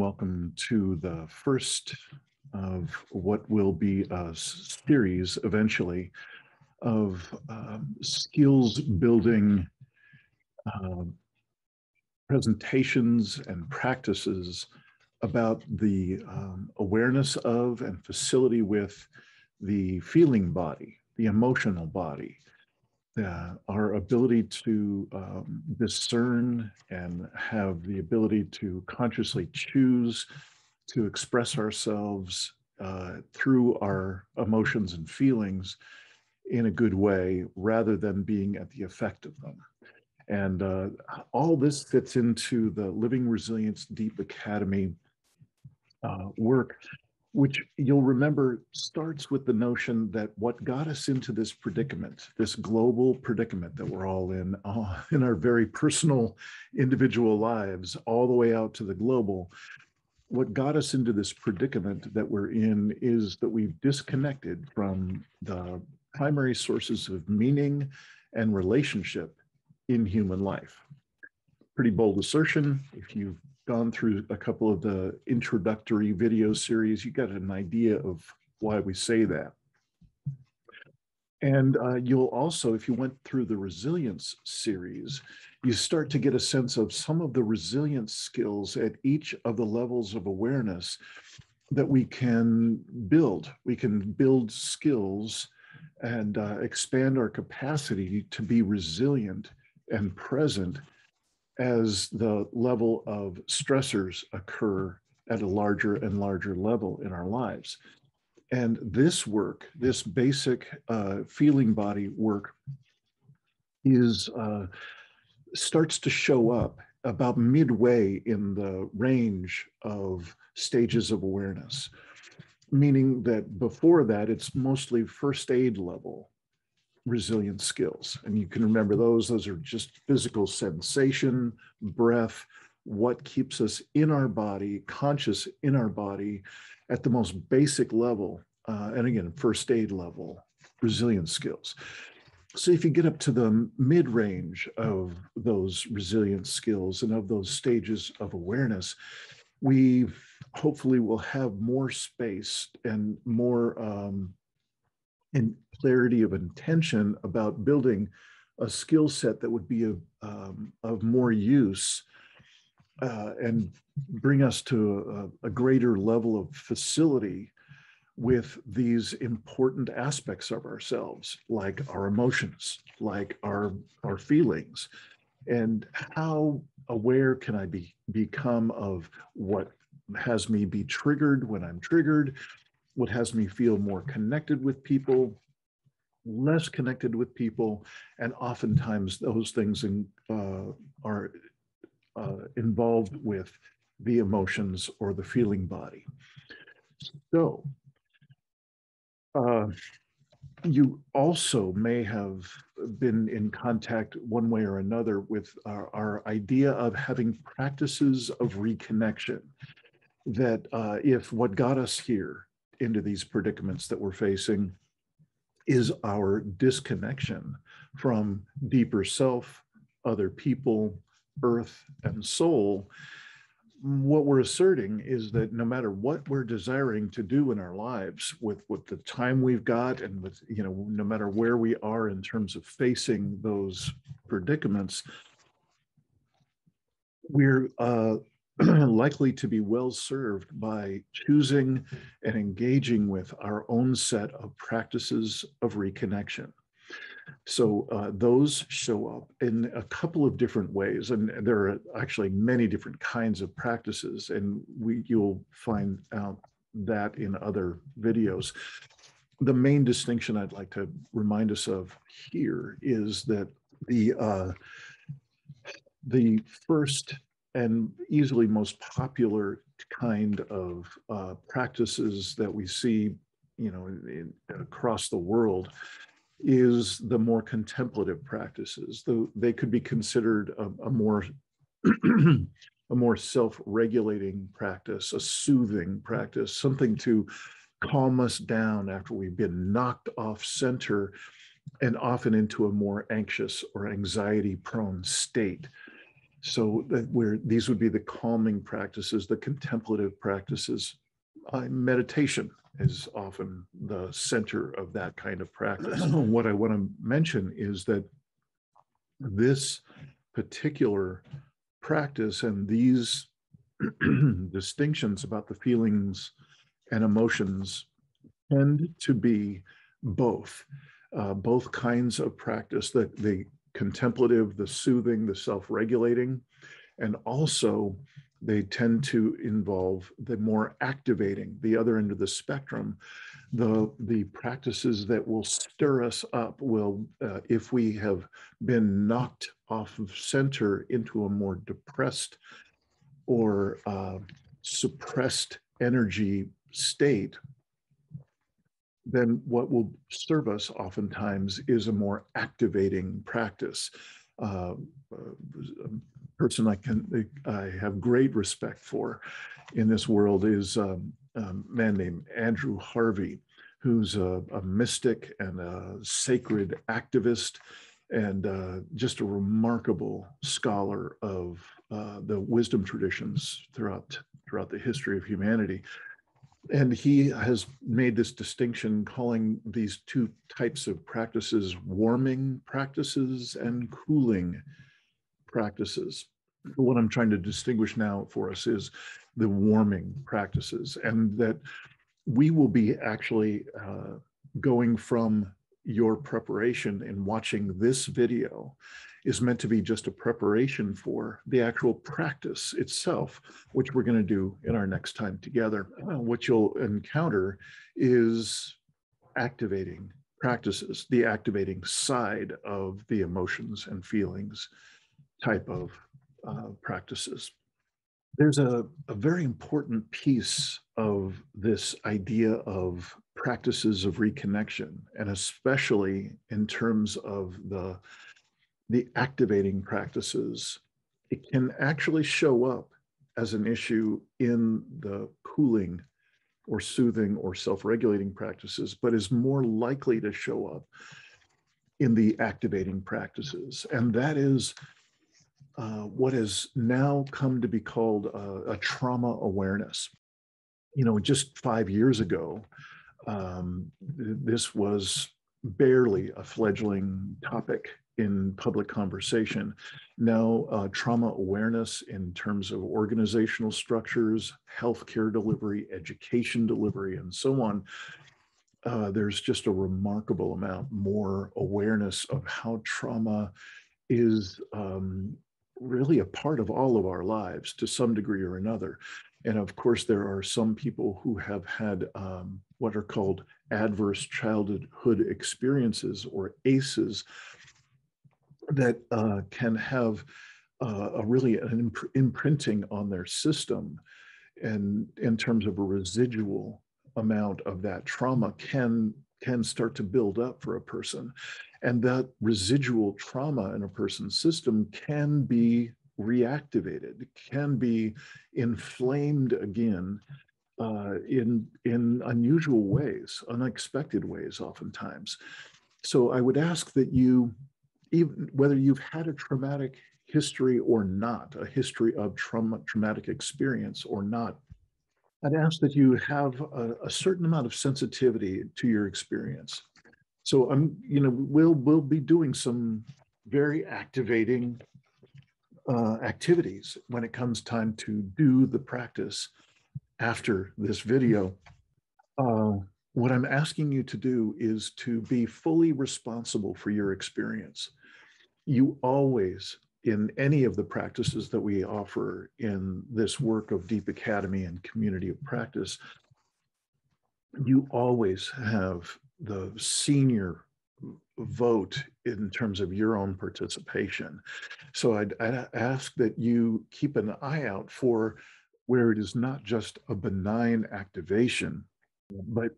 welcome to the first of what will be a series eventually of skills building presentations and practices about the awareness of and facility with the feeling body, the emotional body. Our ability to discern and have the ability to consciously choose to express ourselves through our emotions and feelings in a good way, rather than being at the effect of them. And all this fits into the Living Resilience Deep Academy work, which you'll remember starts with the notion that what got us into this predicament, this global predicament that we're all in our very personal individual lives, all the way out to the global, what got us into this predicament that we're in is that we've disconnected from the primary sources of meaning and relationship in human life. Pretty bold assertion. If you've gone through a couple of the introductory video series, you got an idea of why we say that. And you'll also, if you went through the resilience series, you start to get a sense of some of the resilience skills at each of the levels of awareness that we can build. We can build skills and expand our capacity to be resilient and present as the level of stressors occur at a larger and larger level in our lives. And this work, this basic feeling body work, is starts to show up about midway in the range of stages of awareness, meaning that before that, it's mostly first aid level resilience skills. And you can remember those are just physical sensation, breath, what keeps us in our body, conscious in our body at the most basic level. And again, first aid level resilience skills. So if you get up to the mid-range of those resilience skills and of those stages of awareness, we hopefully will have more space and more and clarity of intention about building a skill set that would be of more use and bring us to a greater level of facility with these important aspects of ourselves, like our emotions, like our feelings, and how aware can I become of what has me be triggered when I'm triggered, what has me feel more connected with people, less connected with people, and oftentimes those things are involved with the emotions or the feeling body. So you also may have been in contact one way or another with our idea of having practices of reconnection, that if what got us here into these predicaments that we're facing is our disconnection from deeper self, other people, earth, and soul, what we're asserting is that no matter what we're desiring to do in our lives with the time we've got, and with, no matter where we are in terms of facing those predicaments, we're likely to be well served by choosing and engaging with our own set of practices of reconnection. So those show up in a couple of different ways, and there are actually many different kinds of practices, and you'll find out that in other videos. The main distinction I'd like to remind us of here is that the first and easily most popular kind of practices that we see, across the world, is the more contemplative practices. Though they could be considered a more a more self-regulating practice, a soothing practice, something to calm us down after we've been knocked off center and often into a more anxious or anxiety-prone state. So that where these would be the calming practices, the contemplative practices. Meditation is often the center of that kind of practice. What I want to mention is that this particular practice and these distinctions about the feelings and emotions tend to be both kinds of practice, that the contemplative, the soothing, the self-regulating, and also they tend to involve the more activating, the other end of the spectrum, the practices that will stir us up, will, if we have been knocked off of center into a more depressed or suppressed energy state, then what will serve us oftentimes is a more activating practice. A person I have great respect for in this world is a man named Andrew Harvey, who's a mystic and a sacred activist and just a remarkable scholar of the wisdom traditions throughout the history of humanity. And he has made this distinction, calling these two types of practices warming practices and cooling practices. What I'm trying to distinguish now for us is the warming practices, and that we will be actually going from your preparation in watching this video is meant to be just a preparation for the actual practice itself, which we're going to do in our next time together. What you'll encounter is activating practices, the activating side of the emotions and feelings type of practices. There's a very important piece of this idea of practices of reconnection, and especially in terms of the activating practices. It can actually show up as an issue in the cooling or soothing or self-regulating practices, but is more likely to show up in the activating practices. And that is what has now come to be called a trauma awareness. You know, just 5 years ago, this was barely a fledgling topic in public conversation. Now, trauma awareness in terms of organizational structures, healthcare delivery, education delivery, and so on, there's just a remarkable amount more awareness of how trauma is really a part of all of our lives to some degree or another. And of course, there are some people who have had what are called adverse childhood experiences, or ACEs, that can have really an imprinting on their system. And in terms of a residual amount of that trauma can start to build up for a person. And that residual trauma in a person's system can be reactivated, can be inflamed again in unusual ways, unexpected ways oftentimes. So I would ask that you, even whether you've had a traumatic history or not, a history of traumatic experience or not, I'd ask that you have a certain amount of sensitivity to your experience. So we'll be doing some very activating activities when it comes time to do the practice after this video. What I'm asking you to do is to be fully responsible for your experience. You always, in any of the practices that we offer in this work of Deep Academy and Community of Practice, you always have the senior vote in terms of your own participation. So I'd ask that you keep an eye out for where it is not just a benign activation, but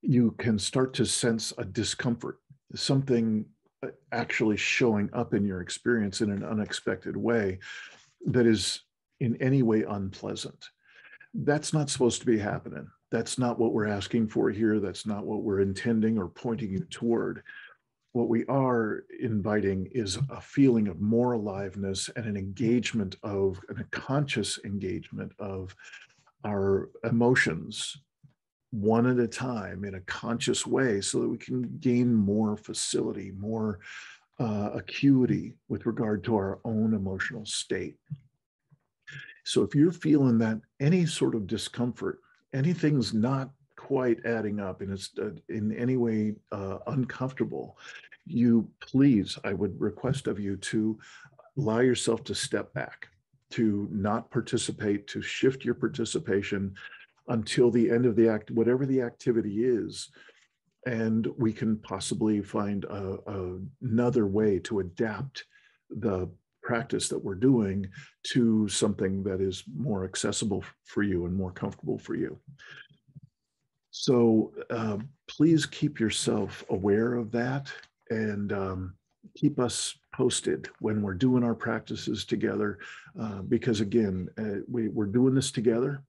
you can start to sense a discomfort, something actually showing up in your experience in an unexpected way that is in any way unpleasant. That's not supposed to be happening. That's not what we're asking for here. That's not what we're intending or pointing you toward. What we are inviting is a feeling of more aliveness and an engagement of, and a conscious engagement of our emotions one at a time in a conscious way so that we can gain more facility, more acuity with regard to our own emotional state. So if you're feeling that any sort of discomfort, anything's not quite adding up and it's in any way uncomfortable, you please, I would request of you to allow yourself to step back, to not participate, to shift your participation until the end of the act, whatever the activity is, and we can possibly find another way to adapt the practice that we're doing to something that is more accessible for you and more comfortable for you. So please keep yourself aware of that, and keep us posted when we're doing our practices together, because again, we're doing this together,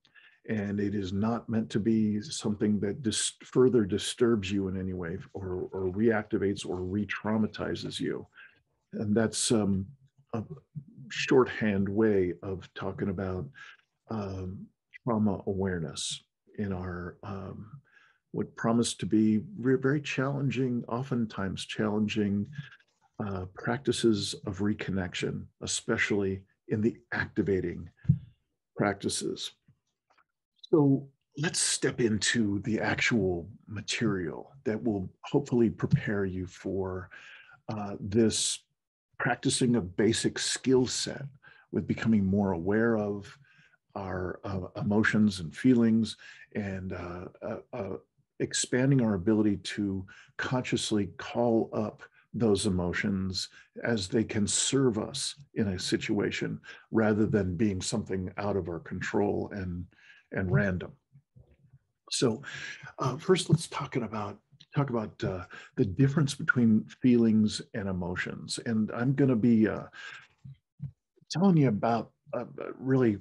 and it is not meant to be something that further disturbs you in any way or reactivates or re-traumatizes you. And that's a shorthand way of talking about trauma awareness in our what promise to be very challenging, oftentimes challenging practices of reconnection, especially in the activating practices. So let's step into the actual material that will hopefully prepare you for this practicing a basic skill set with becoming more aware of our emotions and feelings, and expanding our ability to consciously call up those emotions as they can serve us in a situation rather than being something out of our control and random. So first, let's talk about the difference between feelings and emotions. And I'm going to be telling you about really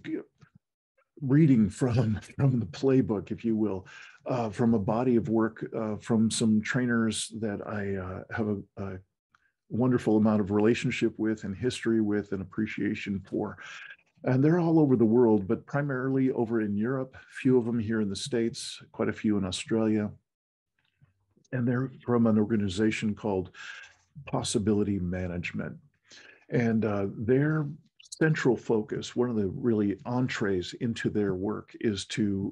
reading from the playbook, if you will, from a body of work from some trainers that I have a wonderful amount of relationship with and history with and appreciation for. And they're all over the world, but primarily over in Europe, a few of them here in the States, quite a few in Australia. And they're from an organization called Possibility Management. And their central focus, one of the really entrees into their work, is to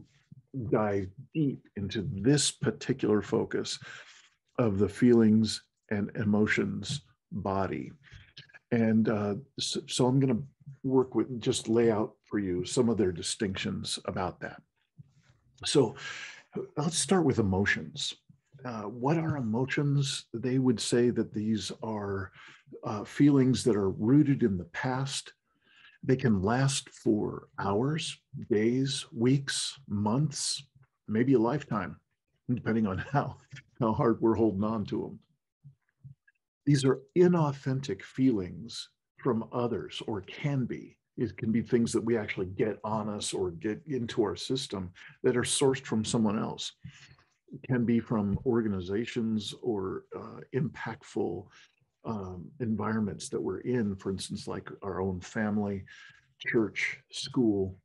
dive deep into this particular focus of the feelings and emotions body. And so I'm going to work with, just lay out for you some of their distinctions about that. So let's start with emotions. What are emotions? They would say that these are feelings that are rooted in the past. They can last for hours, days, weeks, months, maybe a lifetime, depending on how hard we're holding on to them. These are inauthentic feelings from others, or can be. It can be things that we actually get on us or get into our system that are sourced from someone else. It can be from organizations or impactful environments that we're in, for instance, like our own family, church, school,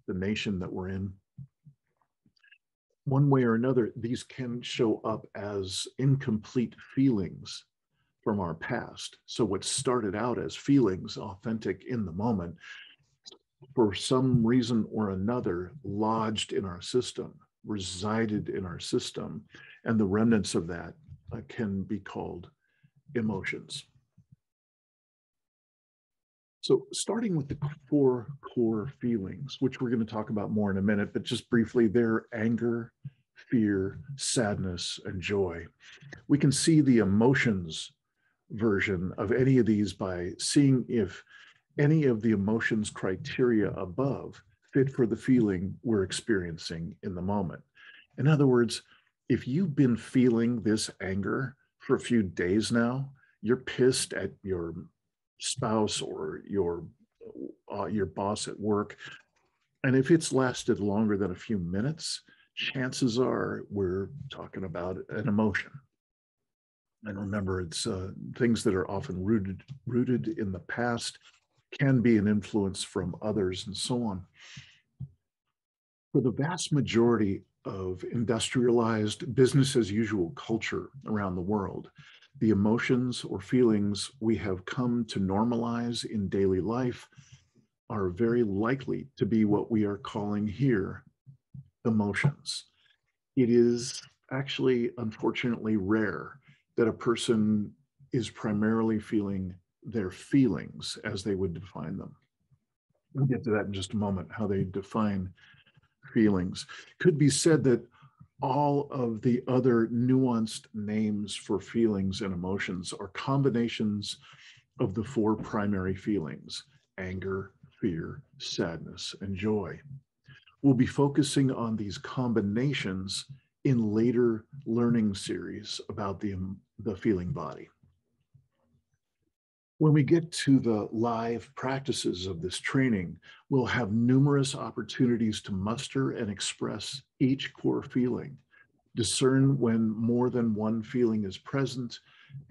the nation that we're in. One way or another, these can show up as incomplete feelings from our past. So what started out as feelings authentic in the moment, for some reason or another, lodged in our system, resided in our system, and the remnants of that can be called emotions. So starting with the four core feelings, which we're going to talk about more in a minute, but just briefly, they're anger, fear, sadness, and joy. We can see the emotions version of any of these by seeing if any of the emotions criteria above fit for the feeling we're experiencing in the moment. In other words, if you've been feeling this anger for a few days now, you're pissed at your spouse or your boss at work, and if it's lasted longer than a few minutes, chances are we're talking about an emotion. And remember, it's things that are often rooted in the past can be an influence from others and so on. For the vast majority of industrialized business as usual culture around the world, the emotions or feelings we have come to normalize in daily life are very likely to be what we are calling here emotions. It is actually, unfortunately, rare that a person is primarily feeling their feelings as they would define them. We'll get to that in just a moment, how they define feelings. Could be said that all of the other nuanced names for feelings and emotions are combinations of the four primary feelings: anger, fear, sadness, and joy. We'll be focusing on these combinations in later learning series about the feeling body. When we get to the live practices of this training, we'll have numerous opportunities to muster and express each core feeling, discern when more than one feeling is present,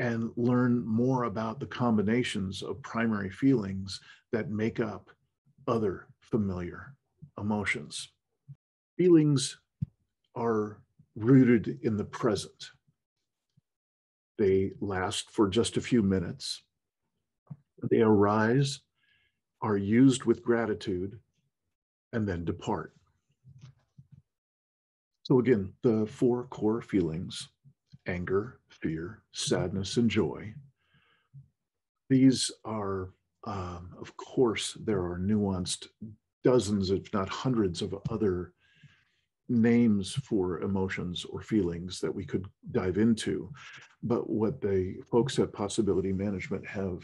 and learn more about the combinations of primary feelings that make up other familiar emotions. Feelings are rooted in the present. They last for just a few minutes. They arise, are used with gratitude, and then depart. So again, the four core feelings: anger, fear, sadness, and joy. These are, of course, there are nuanced dozens, if not hundreds, of other names for emotions or feelings that we could dive into. But what the folks at Possibility Management have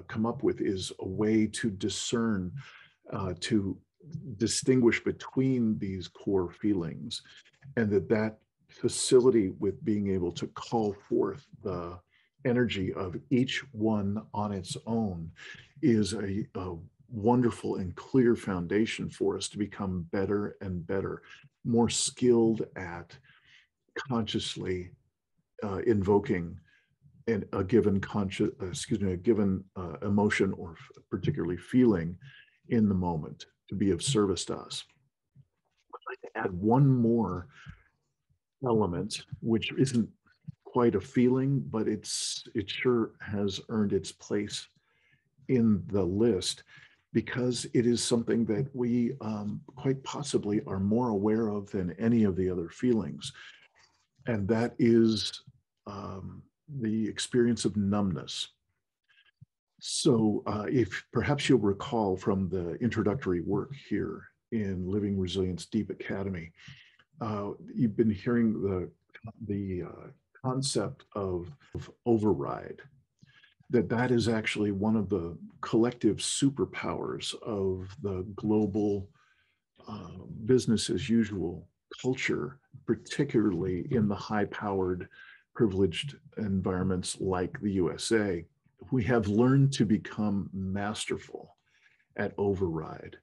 come up with is a way to discern, to distinguish between these core feelings, and that facility with being able to call forth the energy of each one on its own is a wonderful and clear foundation for us to become better and better, more skilled at consciously invoking a given a given emotion or particularly feeling in the moment to be of service to us. I'd like to add one more element, which isn't quite a feeling, but it sure has earned its place in the list, because it is something that we quite possibly are more aware of than any of the other feelings. And that is the experience of numbness. So if perhaps you'll recall from the introductory work here in Living Resilience Deep Academy, you've been hearing the concept of override, that is actually one of the collective superpowers of the global business as usual culture, particularly in the high-powered, privileged environments like the USA. We have learned to become masterful at override.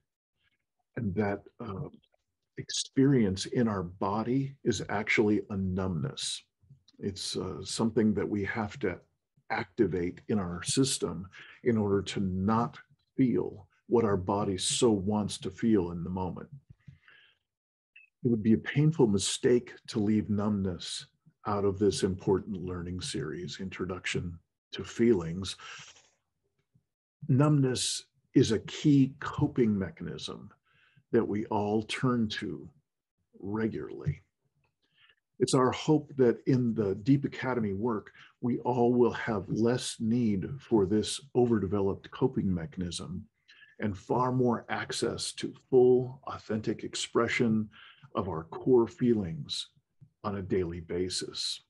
And that experience in our body is actually a numbness. It's something that we have to activate in our system in order to not feel what our body so wants to feel in the moment. It would be a painful mistake to leave numbness out of this important learning series, Introduction to Feelings. Numbness is a key coping mechanism that we all turn to regularly. It's our hope that in the Deep Academy work, we all will have less need for this overdeveloped coping mechanism and far more access to full, authentic expression of our core feelings on a daily basis.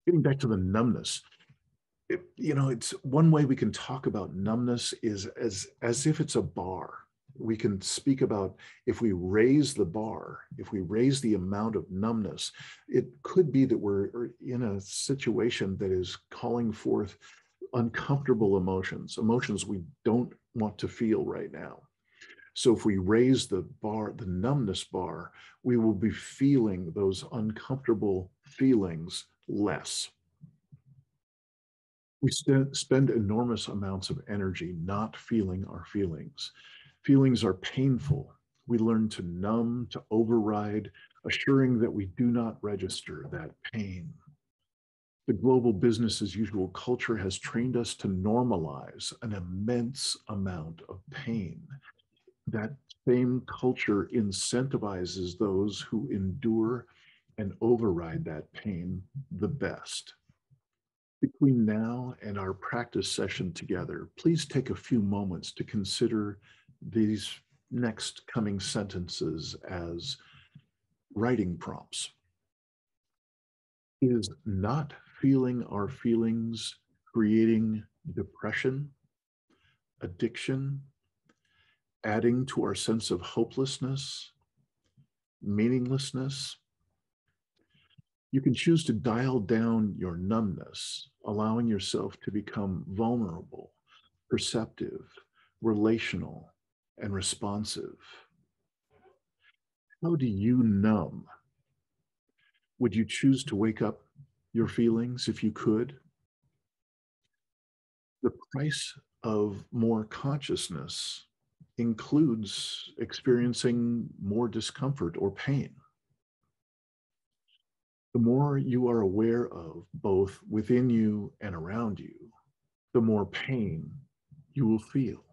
Getting back to the numbness, it's one way we can talk about numbness is as if it's a bar. We can speak about, if we raise the bar, if we raise the amount of numbness, it could be that we're in a situation that is calling forth uncomfortable emotions we don't want to feel right now. So if we raise the bar, the numbness bar, we will be feeling those uncomfortable feelings less. We spend enormous amounts of energy not feeling our feelings. Feelings are painful. We learn to numb, to override, assuring that we do not register that pain. The global business as usual culture has trained us to normalize an immense amount of pain. That same culture incentivizes those who endure and override that pain the best. Between now and our practice session together, please take a few moments to consider these next coming sentences as writing prompts. Is not feeling our feelings creating depression, addiction, adding to our sense of hopelessness, meaninglessness? You can choose to dial down your numbness, allowing yourself to become vulnerable, perceptive, relational, and responsive. How do you numb? Would you choose to wake up your feelings if you could? The price of more consciousness includes experiencing more discomfort or pain. The more you are aware of, both within you and around you, the more pain you will feel.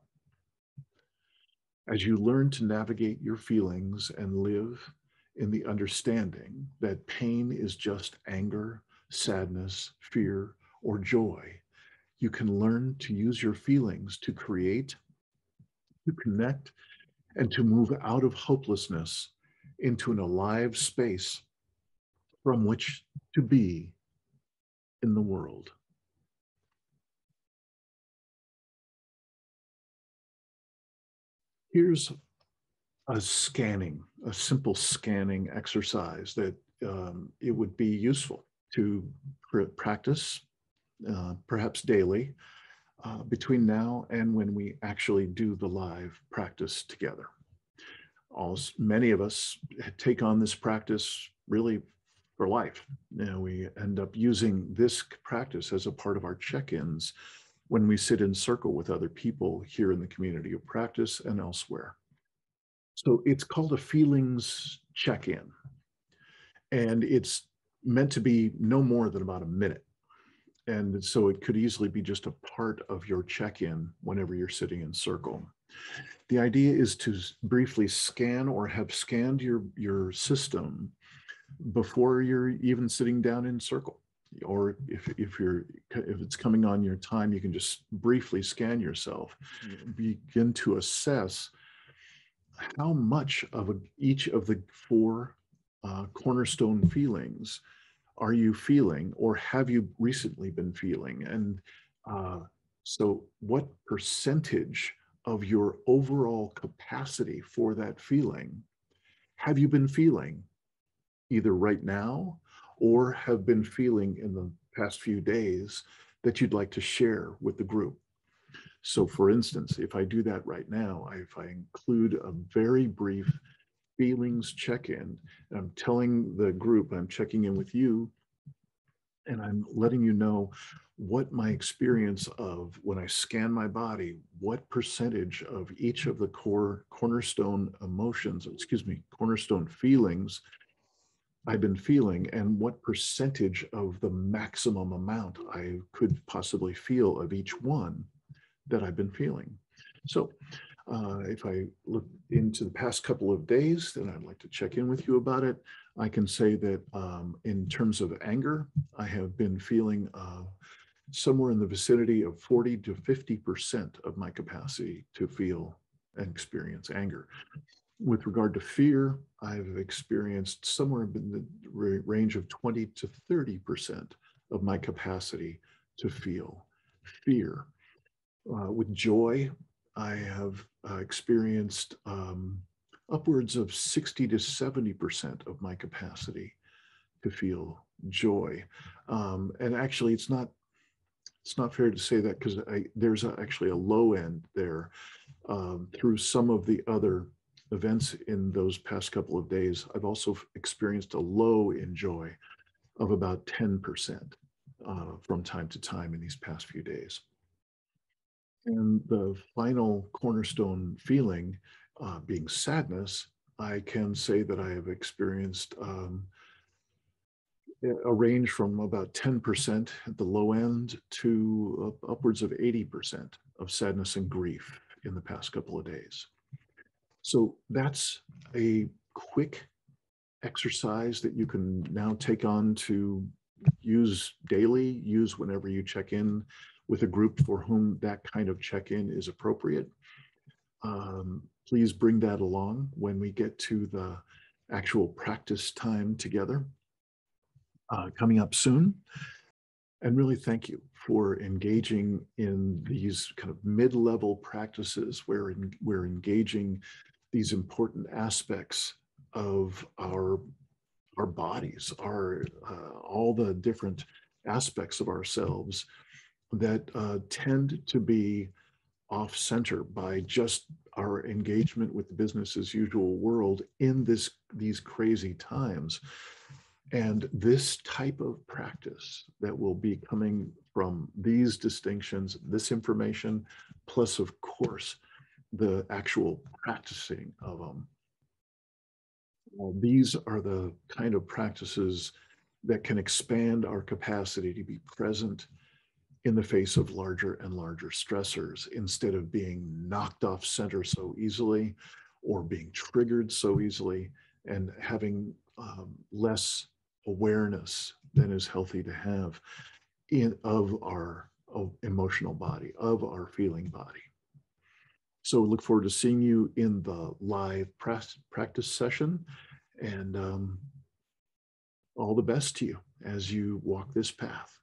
As you learn to navigate your feelings and live in the understanding that pain is just anger, sadness, fear, or joy, you can learn to use your feelings to create, to connect, and to move out of hopelessness into an alive space from which to be in the world. Here's a simple scanning exercise that it would be useful to practice, perhaps daily, between now and when we actually do the live practice together. Many of us take on this practice really for life. We end up using this practice as a part of our check-ins when we sit in circle with other people here in the community of practice and elsewhere. So it's called a feelings check-in, and it's meant to be no more than about a minute. And so it could easily be just a part of your check-in whenever you're sitting in circle. The idea is to briefly scan or have scanned your system before you're even sitting down in circle. Or if it's coming on your time, you can just briefly scan yourself. Begin to assess how much of each of the four cornerstone feelings are you feeling, or have you recently been feeling? And so what percentage of your overall capacity for that feeling have you been feeling either right now or have been feeling in the past few days that you'd like to share with the group? So for instance, if I do that right now, if I include a very brief feelings check-in, and I'm telling the group, I'm checking in with you, and I'm letting you know what my experience of when I scan my body, what percentage of each of the cornerstone emotions, cornerstone feelings I've been feeling, and what percentage of the maximum amount I could possibly feel of each one that I've been feeling. So if I look into the past couple of days, then I'd like to check in with you about it. I can say that in terms of anger, I have been feeling somewhere in the vicinity of 40 to 50% of my capacity to feel and experience anger. With regard to fear, I've experienced somewhere in the range of 20 to 30% of my capacity to feel fear. With joy, I have experienced upwards of 60 to 70% of my capacity to feel joy. And actually, it's not fair to say that, because there's actually a low end there through some of the other events in those past couple of days. I've also experienced a low in joy of about 10%. from time to time in these past few days. And the final cornerstone feeling being sadness, I can say that I have experienced a range from about 10% at the low end to upwards of 80% of sadness and grief in the past couple of days. So that's a quick exercise that you can now take on to use daily, use whenever you check in with a group for whom that kind of check-in is appropriate. Please bring that along when we get to the actual practice time together coming up soon. And really thank you for engaging in these kind of mid-level practices where we're engaging these important aspects of our bodies, all the different aspects of ourselves that tend to be off center by just our engagement with the business as usual world in these crazy times. And this type of practice that will be coming from these distinctions, this information, plus of course, the actual practicing of them. These are the kind of practices that can expand our capacity to be present in the face of larger and larger stressors instead of being knocked off center so easily or being triggered so easily and having less awareness than is healthy to have of our emotional body, of our feeling body. So we look forward to seeing you in the live practice session, and all the best to you as you walk this path.